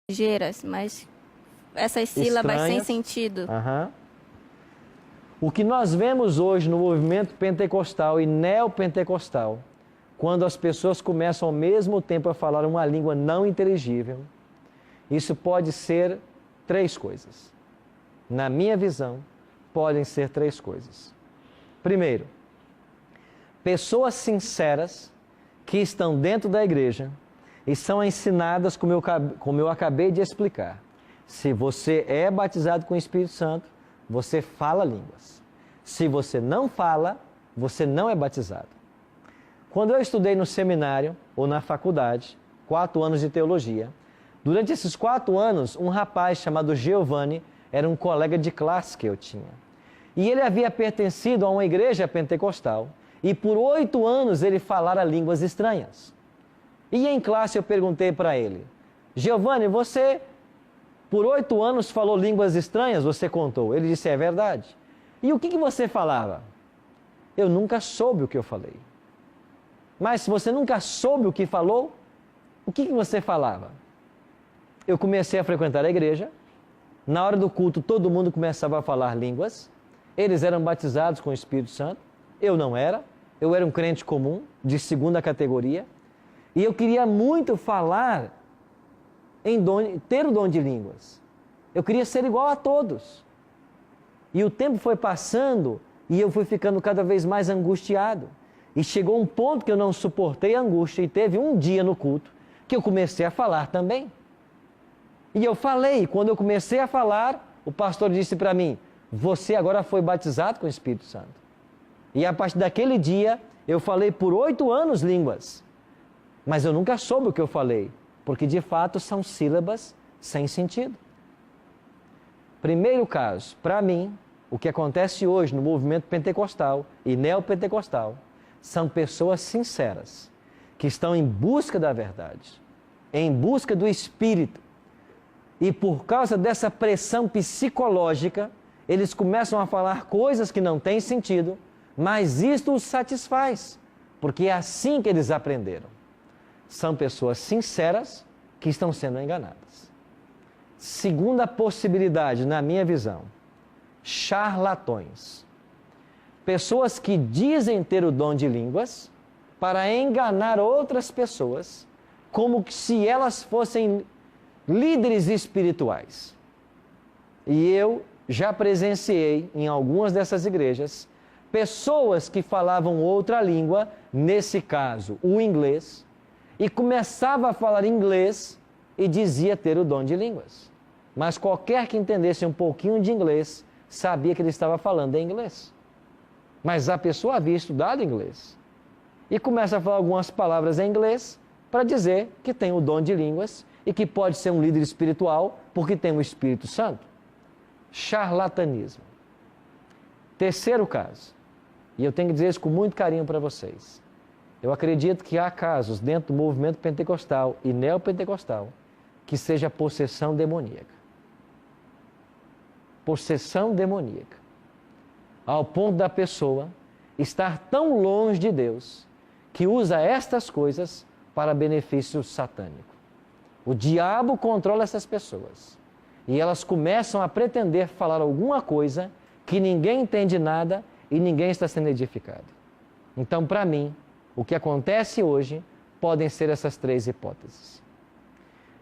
Ligeiras, mas essas sílabas sem Estranhas. sentido. Aham. O que nós vemos hoje no movimento pentecostal e neopentecostal, quando as pessoas começam ao mesmo tempo a falar uma língua não inteligível, isso pode ser três coisas. Na minha visão, podem ser três coisas. Primeiro, pessoas sinceras que estão dentro da igreja e são ensinadas, como eu acabei de explicar. Se você é batizado com o Espírito Santo, você fala línguas. Se você não fala, você não é batizado. Quando eu estudei no seminário ou na faculdade, 4 anos de teologia, durante esses 4 anos, um rapaz chamado Giovanni era um colega de classe que eu tinha. E ele havia pertencido a uma igreja pentecostal e por 8 anos ele falara línguas estranhas. E em classe eu perguntei para ele, Giovanni, você por 8 anos falou línguas estranhas? Você contou. Ele disse, é verdade. E o que você falava? Eu nunca soube o que eu falei. Mas se você nunca soube o que falou, o que você falava? Eu comecei a frequentar a igreja. Na hora do culto, todo mundo começava a falar línguas. Eles eram batizados com o Espírito Santo. Eu não era. Eu era um crente comum, de segunda categoria. E eu queria muito falar, ter o dom de línguas. Eu queria ser igual a todos. E o tempo foi passando e eu fui ficando cada vez mais angustiado. E chegou um ponto que eu não suportei a angústia e teve um dia no culto que eu comecei a falar também. E eu falei, quando eu comecei a falar, o pastor disse para mim, você agora foi batizado com o Espírito Santo. E a partir daquele dia, eu falei por 8 anos línguas. Mas eu nunca soube o que eu falei, porque de fato são sílabas sem sentido. Primeiro caso, para mim, o que acontece hoje no movimento pentecostal e neopentecostal são pessoas sinceras, que estão em busca da verdade, em busca do Espírito. E por causa dessa pressão psicológica, eles começam a falar coisas que não têm sentido, mas isto os satisfaz, porque é assim que eles aprenderam. São pessoas sinceras que estão sendo enganadas. Segunda possibilidade, na minha visão, charlatões. Pessoas que dizem ter o dom de línguas para enganar outras pessoas, como se elas fossem líderes espirituais. E eu já presenciei em algumas dessas igrejas pessoas que falavam outra língua, nesse caso o inglês, e começava a falar inglês e dizia ter o dom de línguas. Mas qualquer que entendesse um pouquinho de inglês sabia que ele estava falando em inglês. Mas a pessoa havia estudado inglês e começa a falar algumas palavras em inglês para dizer que tem o dom de línguas e que pode ser um líder espiritual porque tem o Espírito Santo. Charlatanismo. Terceiro caso, e eu tenho que dizer isso com muito carinho para vocês. Eu acredito que há casos dentro do movimento pentecostal e neopentecostal que seja possessão demoníaca. Possessão demoníaca. Ao ponto da pessoa estar tão longe de Deus que usa estas coisas para benefício satânico. O diabo controla essas pessoas e elas começam a pretender falar alguma coisa que ninguém entende nada e ninguém está sendo edificado. Então, para mim, o que acontece hoje podem ser essas 3 hipóteses.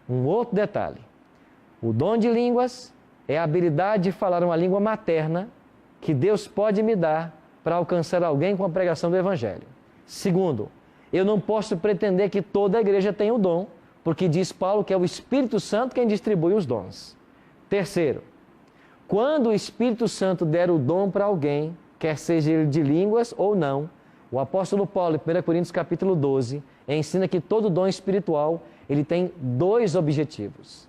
Um outro detalhe, o dom de línguas é a habilidade de falar uma língua materna que Deus pode me dar para alcançar alguém com a pregação do Evangelho. Segundo, eu não posso pretender que toda a igreja tenha o dom, porque diz Paulo que é o Espírito Santo quem distribui os dons. Terceiro, quando o Espírito Santo der o dom para alguém, quer seja ele de línguas ou não, o apóstolo Paulo, em 1 Coríntios capítulo 12, ensina que todo dom espiritual ele tem 2 objetivos: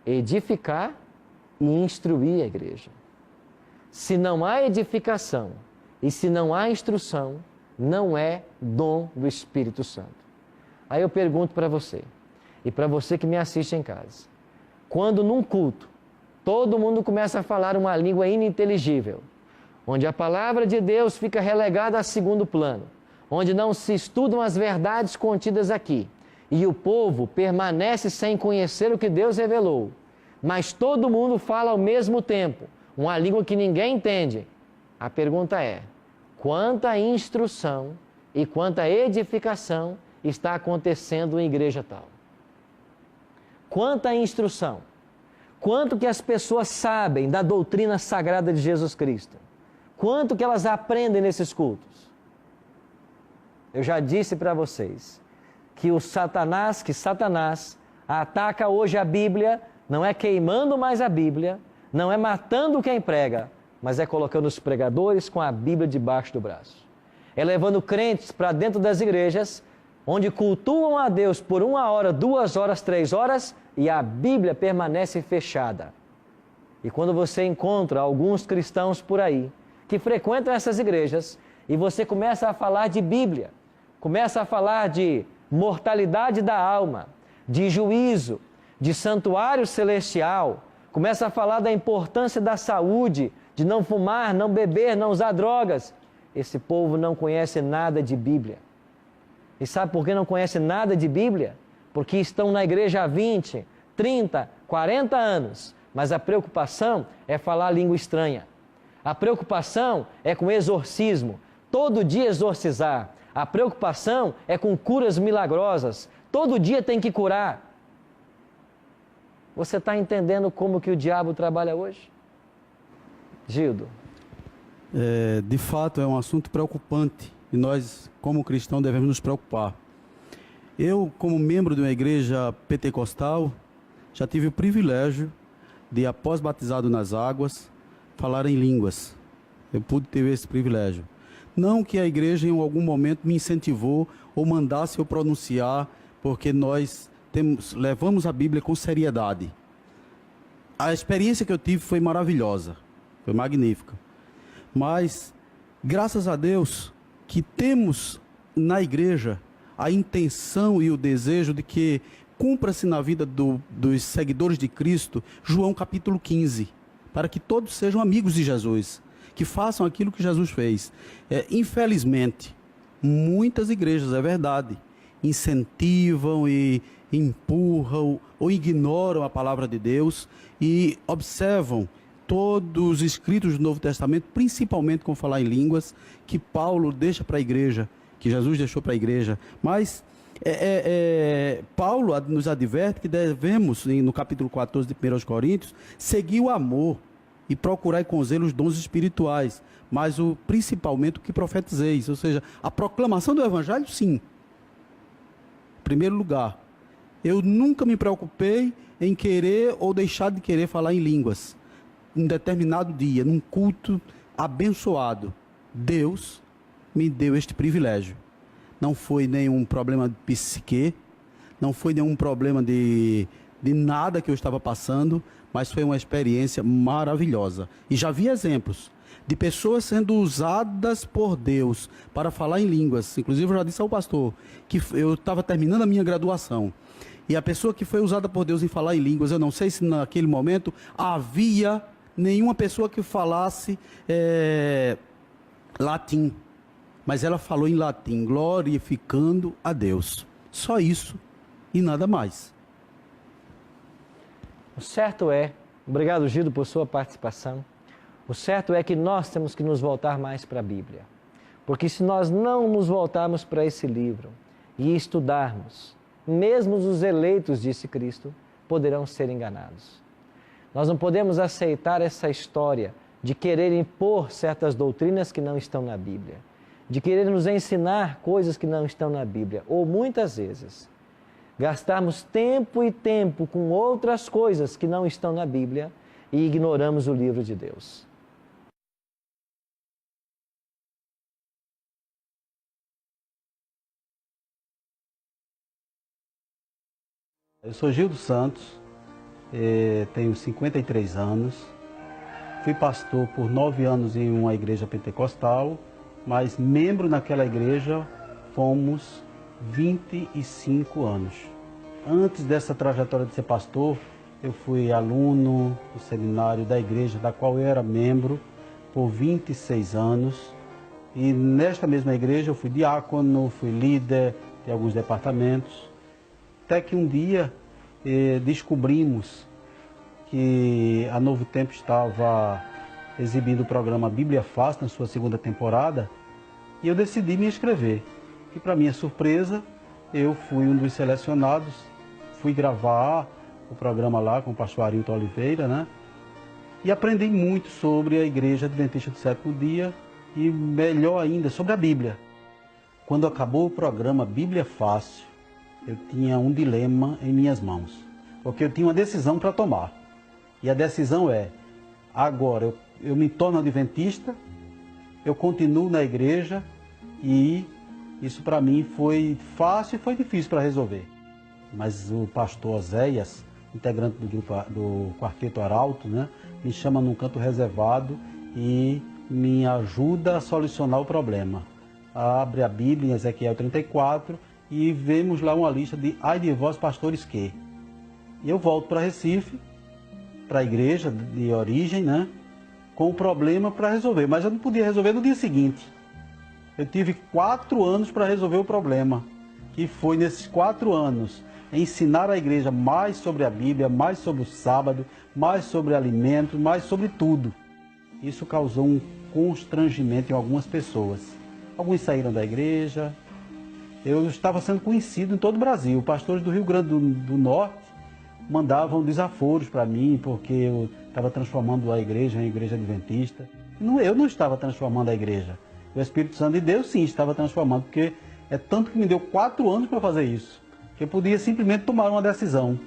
edificar e instruir a igreja. Se não há edificação e se não há instrução, não é dom do Espírito Santo. Aí eu pergunto para você, e para você que me assiste em casa, quando num culto, todo mundo começa a falar uma língua ininteligível, onde a palavra de Deus fica relegada a segundo plano, onde não se estudam as verdades contidas aqui, e o povo permanece sem conhecer o que Deus revelou, mas todo mundo fala ao mesmo tempo, uma língua que ninguém entende. A pergunta é: quanta instrução e quanta edificação está acontecendo em igreja tal? Quanta instrução, quanto que as pessoas sabem da doutrina sagrada de Jesus Cristo, quanto que elas aprendem nesses cultos. Eu já disse para vocês que Satanás ataca hoje a Bíblia, não é queimando mais a Bíblia, não é matando quem prega, mas é colocando os pregadores com a Bíblia debaixo do braço. É levando crentes para dentro das igrejas, onde cultuam a Deus por 1 hora, 2 horas, 3 horas, e a Bíblia permanece fechada. E quando você encontra alguns cristãos por aí, que frequentam essas igrejas, e você começa a falar de Bíblia, começa a falar de mortalidade da alma, de juízo, de santuário celestial, começa a falar da importância da saúde, de não fumar, não beber, não usar drogas. Esse povo não conhece nada de Bíblia. E sabe por que não conhece nada de Bíblia? Porque estão na igreja há 20, 30, 40 anos, mas a preocupação é falar língua estranha. A preocupação é com exorcismo, todo dia exorcizar. A preocupação é com curas milagrosas, todo dia tem que curar. Você está entendendo como que o diabo trabalha hoje? Gildo. De fato, é um assunto preocupante e nós, como cristãos, devemos nos preocupar. Eu, como membro de uma igreja pentecostal, já tive o privilégio de, após batizado nas águas, falar em línguas. Eu pude ter esse privilégio. Não que a igreja em algum momento me incentivou ou mandasse eu pronunciar, porque nós levamos a Bíblia com seriedade. A experiência que eu tive foi maravilhosa, foi magnífica. Mas, graças a Deus, que temos na igreja a intenção e o desejo de que cumpra-se na vida dos seguidores de Cristo, João capítulo 15, para que todos sejam amigos de Jesus, que façam aquilo que Jesus fez. Infelizmente, muitas igrejas, é verdade, incentivam e empurram ou ignoram a palavra de Deus e observam todos os escritos do Novo Testamento, principalmente com falar em línguas, que Paulo deixa para a igreja, que Jesus deixou para a igreja. Mas Paulo nos adverte que devemos, no capítulo 14 de 1 Coríntios, seguir o amor e procurar com zelo os dons espirituais, mas principalmente o que profetizeis, ou seja, a proclamação do evangelho, sim. Em primeiro lugar, eu nunca me preocupei em querer ou deixar de querer falar em línguas. Em determinado dia, num culto abençoado, Deus me deu este privilégio. Não foi nenhum problema de psique, não foi nenhum problema de nada que eu estava passando, mas foi uma experiência maravilhosa. E já vi exemplos de pessoas sendo usadas por Deus para falar em línguas. Inclusive, eu já disse ao pastor que eu estava terminando a minha graduação. E a pessoa que foi usada por Deus em falar em línguas, eu não sei se naquele momento havia nenhuma pessoa que falasse latim. Mas ela falou em latim, glorificando a Deus. Só isso e nada mais. O certo é, obrigado Gildo por sua participação, o certo é que nós temos que nos voltar mais para a Bíblia. Porque se nós não nos voltarmos para esse livro e estudarmos, mesmo os eleitos, disse Cristo, poderão ser enganados. Nós não podemos aceitar essa história de querer impor certas doutrinas que não estão na Bíblia, de querer nos ensinar coisas que não estão na Bíblia, ou muitas vezes gastarmos tempo e tempo com outras coisas que não estão na Bíblia e ignoramos o livro de Deus. Eu sou Gildo Santos, tenho 53 anos, fui pastor por 9 anos em uma igreja pentecostal, mas membro naquela igreja fomos 25 anos. Antes dessa trajetória de ser pastor, eu fui aluno do seminário da igreja, da qual eu era membro por 26 anos. E nesta mesma igreja eu fui diácono, fui líder de alguns departamentos. Até que um dia descobrimos que a Novo Tempo estava exibindo o programa Bíblia Fácil na sua segunda temporada, e eu decidi me inscrever. E para minha surpresa, eu fui um dos selecionados, fui gravar o programa lá com o pastor Arilton Oliveira, né? E aprendi muito sobre a Igreja Adventista do Sétimo Dia e, melhor ainda, sobre a Bíblia. Quando acabou o programa Bíblia Fácil, eu tinha um dilema em minhas mãos, porque eu tinha uma decisão para tomar. E a decisão é, agora eu me torno adventista, eu continuo na igreja, e isso para mim foi fácil e foi difícil para resolver. Mas o pastor Oséias, integrante do grupo do Quarteto Arauto, né, me chama num canto reservado e me ajuda a solucionar o problema. Abre a Bíblia em Ezequiel 34 e vemos lá uma lista de ai de vós pastores que. E eu volto para Recife, para a igreja de origem, né, com o problema para resolver. Mas eu não podia resolver no dia seguinte. Eu tive 4 anos para resolver o problema, que foi nesses 4 anos ensinar a igreja mais sobre a Bíblia, mais sobre o sábado, mais sobre alimentos, mais sobre tudo. Isso causou um constrangimento em algumas pessoas. Alguns saíram da igreja. Eu estava sendo conhecido em todo o Brasil. Pastores do Rio Grande do Norte mandavam desaforos para mim, porque eu estava transformando a igreja em igreja adventista. Eu não estava transformando a igreja. O Espírito Santo de Deus, sim, estava transformando, porque é tanto que me deu 4 anos para fazer isso, que eu podia simplesmente tomar uma decisão.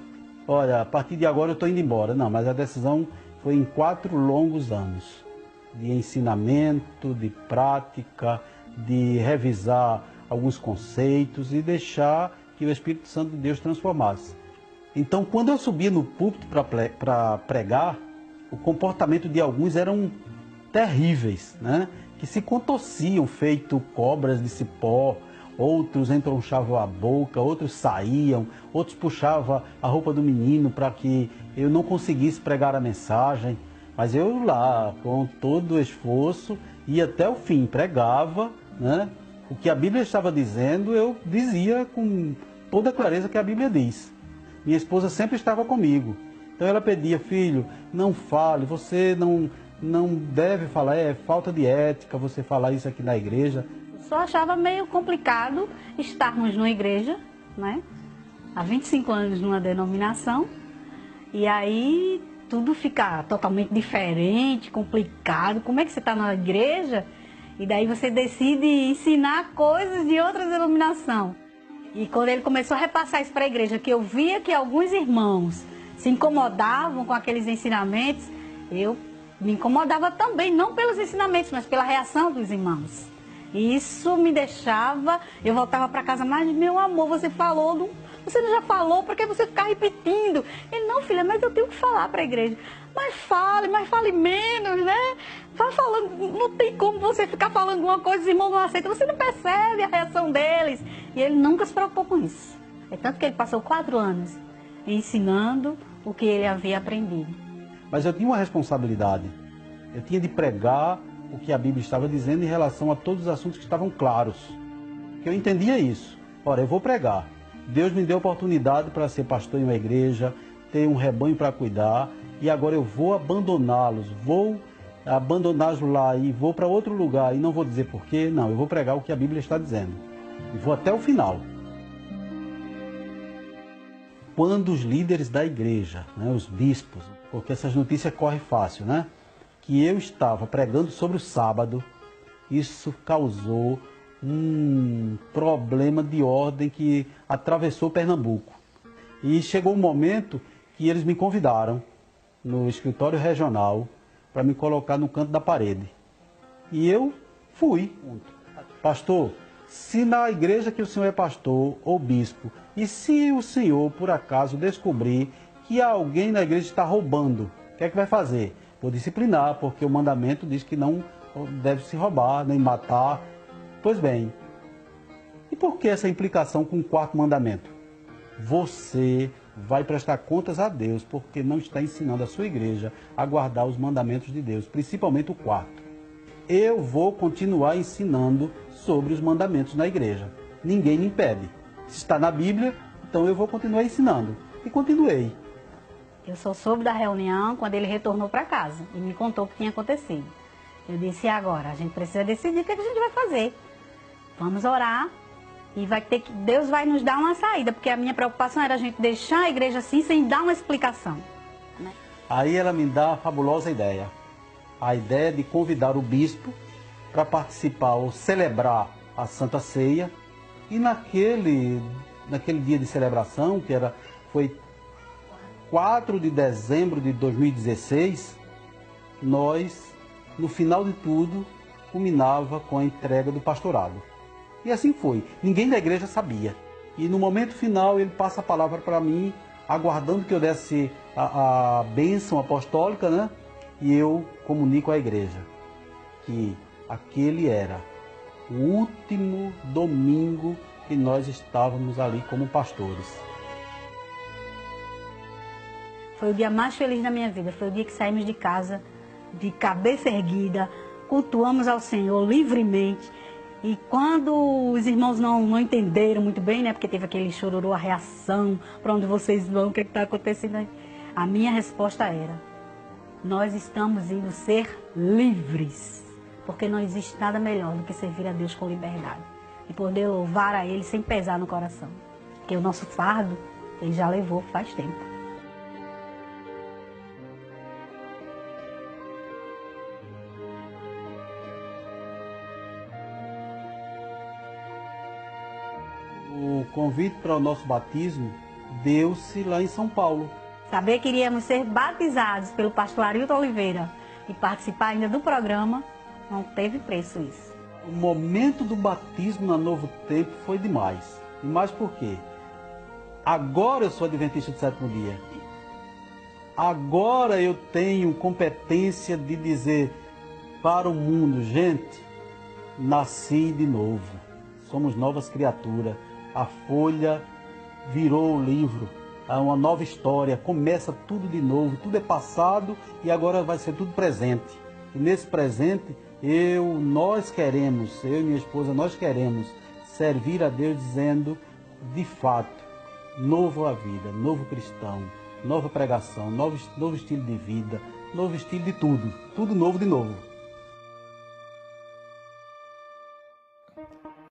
Olha, a partir de agora eu estou indo embora. Não, mas a decisão foi em 4 longos anos de ensinamento, de prática, de revisar alguns conceitos e deixar que o Espírito Santo de Deus transformasse. Então, quando eu subia no púlpito para pregar, o comportamento de alguns eram terríveis, né? Que se contorciam, feito cobras de cipó, outros entronchavam a boca, outros saíam, outros puxavam a roupa do menino para que eu não conseguisse pregar a mensagem. Mas eu lá, com todo o esforço, ia até o fim, pregava, né? O que a Bíblia estava dizendo, eu dizia com toda a clareza que a Bíblia diz. Minha esposa sempre estava comigo. Então ela pedia, filho, não fale, você não deve falar, é falta de ética você falar isso aqui na igreja. Só achava meio complicado estarmos numa igreja, né? Há 25 anos numa denominação, e aí tudo fica totalmente diferente, complicado. Como é que você está na igreja e daí você decide ensinar coisas de outra denominação? E quando ele começou a repassar isso para a igreja, que eu via que alguns irmãos se incomodavam com aqueles ensinamentos, eu me incomodava também, não pelos ensinamentos, mas pela reação dos irmãos. E isso me deixava, eu voltava para casa, mas meu amor, você falou, você não já falou, por que você ficar repetindo? Ele, não filha, mas eu tenho que falar para a igreja. Mas fale menos, né? Vai falando, não tem como você ficar falando uma coisa, os irmãos não aceitam, você não percebe a reação deles. E ele nunca se preocupou com isso. É tanto que ele passou 4 anos ensinando o que ele havia aprendido. Mas eu tinha uma responsabilidade. Eu tinha de pregar o que a Bíblia estava dizendo em relação a todos os assuntos que estavam claros. Que eu entendia isso. Ora, eu vou pregar. Deus me deu oportunidade para ser pastor em uma igreja, ter um rebanho para cuidar, e agora eu vou abandoná-los, vou abandoná-los lá e vou para outro lugar e não vou dizer porquê. Não, eu vou pregar o que a Bíblia está dizendo. E vou até o final. Quando os líderes da igreja, né, os bispos, porque essas notícias correm fácil, né? Que eu estava pregando sobre o sábado, isso causou um problema de ordem que atravessou Pernambuco. E chegou um momento que eles me convidaram no escritório regional para me colocar no canto da parede. E eu fui. Pastor, se na igreja que o senhor é pastor ou bispo, e se o senhor, por acaso, descobrir que alguém na igreja está roubando, o que é que vai fazer? Vou disciplinar, porque o mandamento diz que não deve se roubar, nem matar. Pois bem, e por que essa implicação com o 4º mandamento? Você vai prestar contas a Deus, porque não está ensinando a sua igreja a guardar os mandamentos de Deus, principalmente o 4º. Eu vou continuar ensinando sobre os mandamentos na igreja. Ninguém me impede. Se está na Bíblia, então então eu vou continuar ensinando. E continuei. Eu só soube da reunião quando ele retornou para casa e me contou o que tinha acontecido. Eu disse, e agora? A gente precisa decidir o que a gente vai fazer. Vamos orar e Deus vai nos dar uma saída, porque a minha preocupação era a gente deixar a igreja assim sem dar uma explicação. Né? Aí ela me dá a fabulosa ideia. A ideia de convidar o bispo para participar ou celebrar a Santa Ceia. E naquele dia de celebração, foi 4 de dezembro de 2016, nós, no final de tudo, culminava com a entrega do pastorado. E assim foi. Ninguém da igreja sabia. E no momento final ele passa a palavra para mim, aguardando que eu desse a bênção apostólica, né? E eu comunico à igreja que aquele era o último domingo que nós estávamos ali como pastores. Foi o dia mais feliz da minha vida. Foi o dia que saímos de casa de cabeça erguida, cultuamos ao Senhor livremente. E quando os irmãos não entenderam muito bem, né, porque teve aquele chororô, a reação, para onde vocês vão, o que está acontecendo, a minha resposta era: nós estamos indo ser livres, porque não existe nada melhor do que servir a Deus com liberdade e poder louvar a Ele sem pesar no coração, porque o nosso fardo Ele já levou faz tempo. O convite para o nosso batismo deu-se lá em São Paulo. Saber que iríamos ser batizados pelo pastor Arilton Oliveira e participar ainda do programa, não teve preço isso. O momento do batismo na Novo Tempo foi demais. Demais por quê? Agora eu sou adventista do sétimo dia. Agora eu tenho competência de dizer para o mundo: gente, nasci de novo. Somos novas criaturas. A folha virou o livro. Há uma nova história. Começa tudo de novo. Tudo é passado e agora vai ser tudo presente. E nesse presente, nós queremos, eu e minha esposa, nós queremos servir a Deus dizendo, de fato, novo a vida, novo cristão, nova pregação, novo estilo de vida, novo estilo de tudo. Tudo novo de novo.